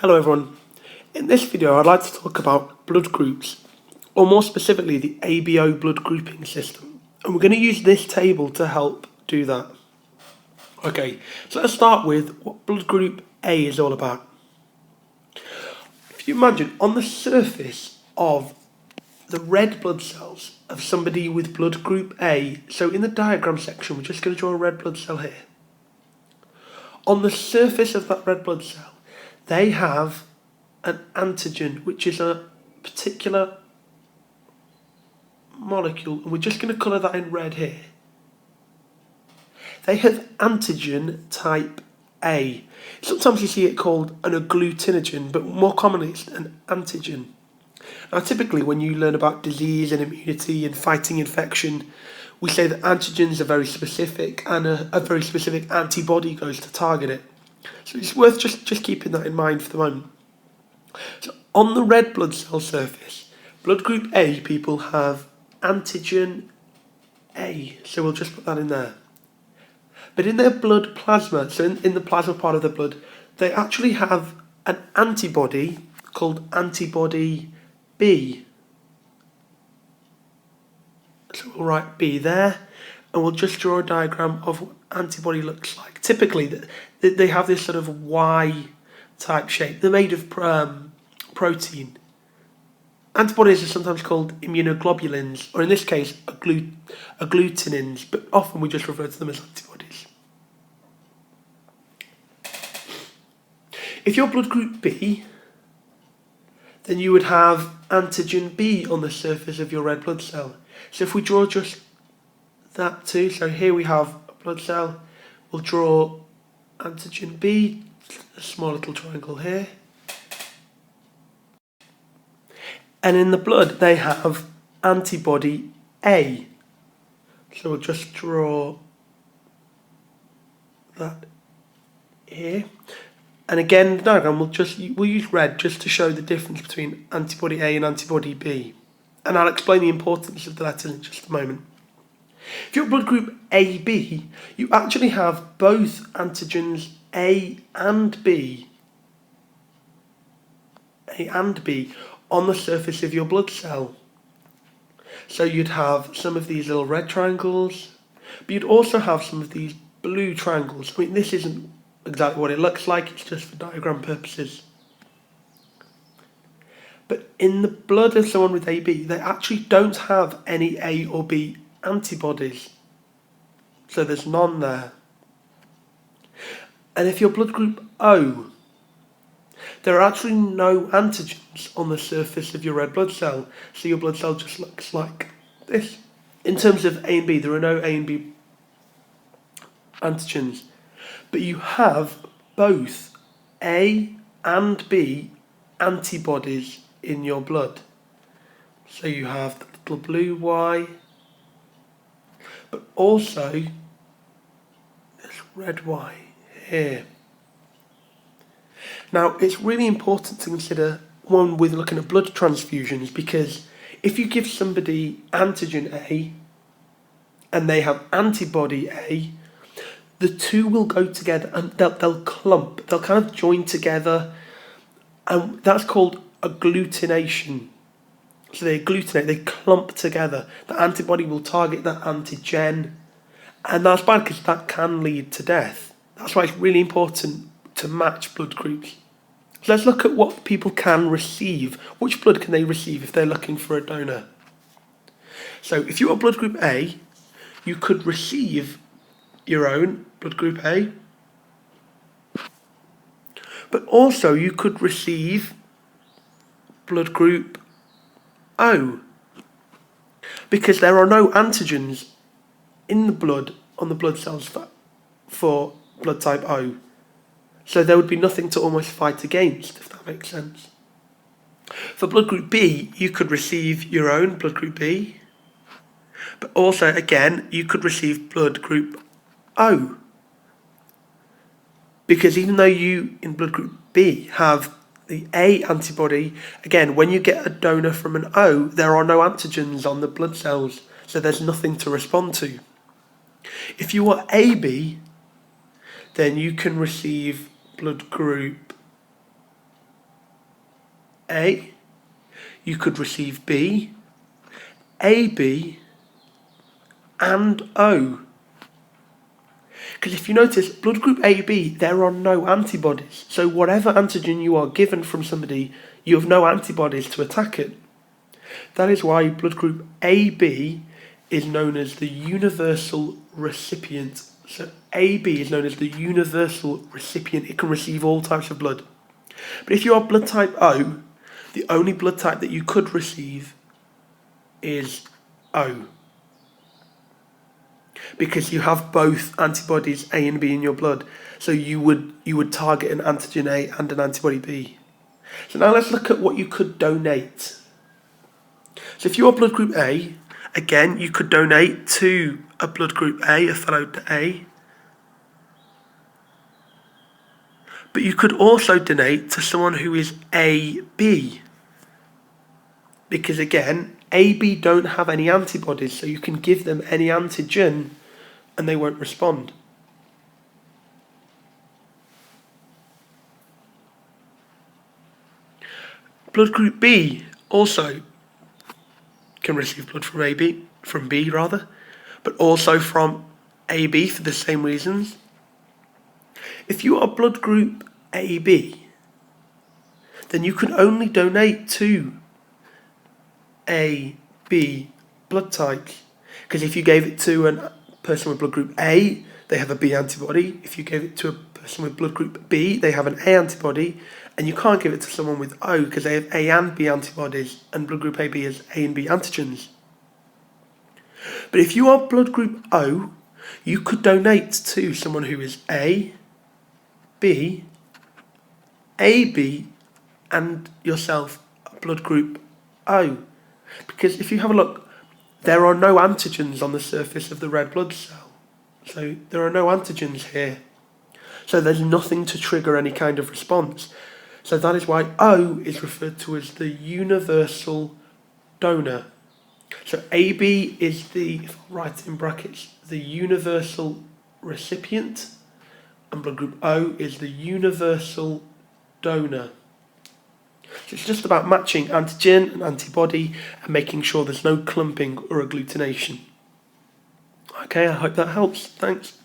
Hello everyone. In this video I'd like to talk about blood groups, or more specifically the ABO blood grouping system. And we're going to use this table to help do that. Okay, so let's start with what blood group A is all about. If you imagine on the surface of the red blood cells of somebody with blood group A, so in the diagram section we're just going to draw a red blood cell here. On the surface of that red blood cell, they have an antigen, which is a particular molecule, and we're just going to colour that in red here. They have antigen type A. Sometimes you see it called an agglutinogen, but more commonly it's an antigen. Now typically when you learn about disease and immunity and fighting infection, we say that antigens are very specific and a very specific antibody goes to target it. So it's worth just keeping that in mind for the moment. So on the red blood cell surface, blood group A people have antigen A. So we'll just put that in there. But in their blood plasma, so in the plasma part of the blood, they actually have an antibody called antibody B. So we'll write B there, and we'll just draw a diagram of what antibody looks like. Typically, they have this sort of Y-type shape. They're made of protein. Antibodies are sometimes called immunoglobulins, or in this case, agglutinins, but often we just refer to them as antibodies. If you're blood group B, then you would have antigen B on the surface of your red blood cell. So if we draw just that too, so here we have a blood cell, we'll draw antigen B, a small little triangle here. And in the blood they have antibody A. So we'll just draw that here. And again, the diagram we'll use red just to show the difference between antibody A and antibody B. And I'll explain the importance of the letters in just a moment. If you're blood group AB, you actually have both antigens A and B on the surface of your blood cell. So you'd have some of these little red triangles, but you'd also have some of these blue triangles. I mean, this isn't exactly what it looks like, it's just for diagram purposes. But in the blood of someone with AB, they actually don't have any A or B antibodies. So there's none there. And if you're blood group O, there are actually no antigens on the surface of your red blood cell. So your blood cell just looks like this. In terms of A and B, there are no A and B antigens. But you have both A and B antibodies in your blood. So you have the little blue Y, but also this red Y here. Now it's really important to consider when we're looking at blood transfusions, because if you give somebody antigen A and they have antibody A, the two will go together and they'll clump, they'll kind of join together, and that's called agglutination. So they agglutinate, they clump together. The antibody will target that antigen, and that's bad because that can lead to death. That's why it's really important to match blood groups. So let's look at what people can receive. Which blood can they receive if they're looking for a donor? So if you are blood group A, you could receive your own blood group A, but also you could receive blood group O, because there are no antigens in the blood on the blood cells for blood type O. So there would be nothing to almost fight against, if that makes sense. For blood group B, you could receive your own blood group B, but also, again, you could receive blood group O. Because even though you, in blood group B, have the A antibody, again, when you get a donor from an O, there are no antigens on the blood cells, so there's nothing to respond to. If you are AB, then you can receive blood group A, you could receive B, AB, and O. Because if you notice, blood group AB, there are no antibodies. So whatever antigen you are given from somebody, you have no antibodies to attack it. That is why blood group AB is known as the universal recipient. So AB is known as the universal recipient. It can receive all types of blood. But if you are blood type O, the only blood type that you could receive is O. Because you have both antibodies A and B in your blood. So you would target an antigen A and an antibody B. So now let's look at what you could donate. So if you are blood group A, again, you could donate to a blood group A, a fellow A. But you could also donate to someone who is AB. Because again, AB don't have any antibodies, so you can give them any antigen and they won't respond. Blood group B also can receive blood from B rather, but also from AB for the same reasons. If you are blood group AB, then you can only donate to AB blood types. Because if you gave it to a person with blood group A, they have a B antibody. If you gave it to a person with blood group B, they have an A antibody. And you can't give it to someone with O because they have A and B antibodies, and blood group AB has A and B antigens. But if you are blood group O, you could donate to someone who is A, B, AB, and yourself, blood group O. Because if you have a look, there are no antigens on the surface of the red blood cell. So there are no antigens here. So there's nothing to trigger any kind of response. So that is why O is referred to as the universal donor. So AB is the, if I write it in brackets, the universal recipient, and blood group O is the universal donor. So it's just about matching antigen and antibody and making sure there's no clumping or agglutination. Okay, I hope that helps. Thanks.